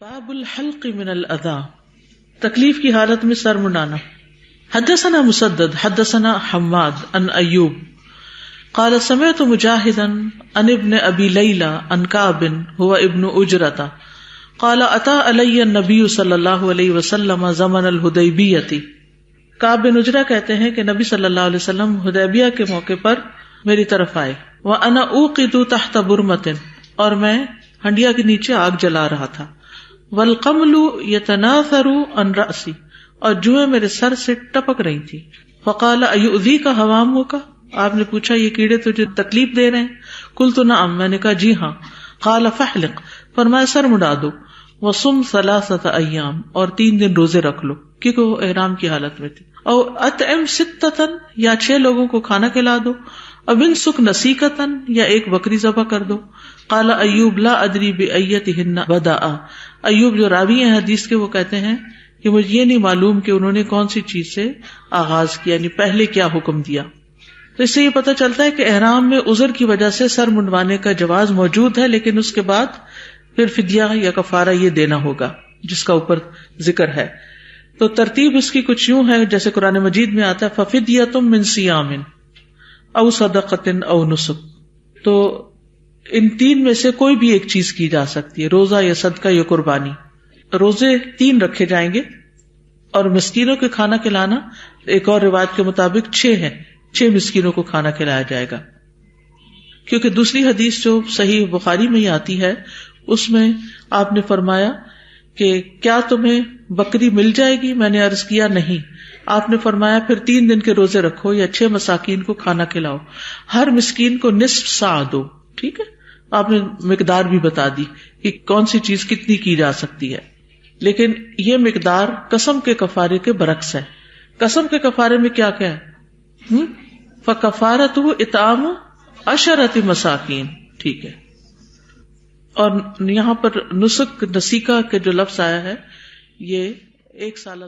باب الحلق من الاذى، تکلیف کی حالت میں سر منڈانا۔ حدثنا مسدد حدثنا حماد عن ایوب قال سمعت مجاہدا عن ابن ابی لیلى عن کعب هو ابن اجرۃ قال اتى علی النبی صلی اللہ علیہ وسلم زمن الحدیبیۃ۔ کعب بن اجرہ کہتے ہیں کہ نبی صلی اللہ علیہ وسلم حدیبیہ کے موقع پر میری طرف آئے، وانا اوقد تحت برمۃ، اور میں ہنڈیا کے نیچے آگ جلا رہا تھا، والقمل یتناثر عن رأسی، اور جوئیں میرے سر سے ٹپک رہی تھی۔ فقال ایؤذیک حوامک، آپ نے پوچھا یہ کیڑے تجھے تکلیف دے رہے ہیں؟ قلت نعم، میں نے کہا جی ہاں۔ قال فاحلق، فرمایا سر مڈا دو، وصم 3 ایام، اور 3 دن روزے رکھ لو، کیونکہ وہ احرام کی حالت میں تھی۔ او اطعم 6، یا 6 لوگوں کو کھانا کھلا دو، اب انسک نسیکتن، یا 1 بکری ذبح کر دو۔ قال ایوب لا ادری بایتہن بدأ، ایوب جو راوی ہیں حدیث کے وہ کہتے ہیں کہ مجھے یہ نہیں معلوم کہ انہوں نے کون سی چیز سے آغاز کیا، یعنی پہلے کیا حکم دیا۔ تو اس سے یہ پتہ چلتا ہے کہ احرام میں عذر کی وجہ سے سر منڈوانے کا جواز موجود ہے، لیکن اس کے بعد پھر فدیہ یا کفارہ یہ دینا ہوگا جس کا اوپر ذکر ہے۔ تو ترتیب اس کی کچھ یوں ہے جیسے قرآن مجید میں آتا ہے ففدیۃ من صیام او صدقۃ او نسک، تو ان 3 میں سے کوئی بھی ایک چیز کی جا سکتی ہے، روزہ یا صدقہ یا قربانی۔ روزے 3 رکھے جائیں گے، اور مسکینوں کے کھانا کھلانا ایک اور روایت کے مطابق 6 ہیں، 6 مسکینوں کو کھانا کھلایا جائے گا، کیونکہ دوسری حدیث جو صحیح بخاری میں ہی آتی ہے اس میں آپ نے فرمایا کہ کیا تمہیں بکری مل جائے گی؟ میں نے عرض کیا نہیں۔ آپ نے فرمایا پھر 3 دن کے روزے رکھو یا 6 مساکین کو کھانا کھلاؤ، ہر مسکین کو نصف سا دو، ٹھیک ہے؟ آپ نے مقدار بھی بتا دی کہ کون سی چیز کتنی کی جا سکتی ہے، لیکن یہ مقدار قسم کے کفارے کے برعکس ہے۔ قسم کے کفارے میں کیا ہے؟ فَكَفَارَتُهُ إِطْعَامُ 10 مساکین، ٹھیک ہے۔ اور یہاں پر نسک نسیکہ کے جو لفظ آیا ہے یہ 1 سالہ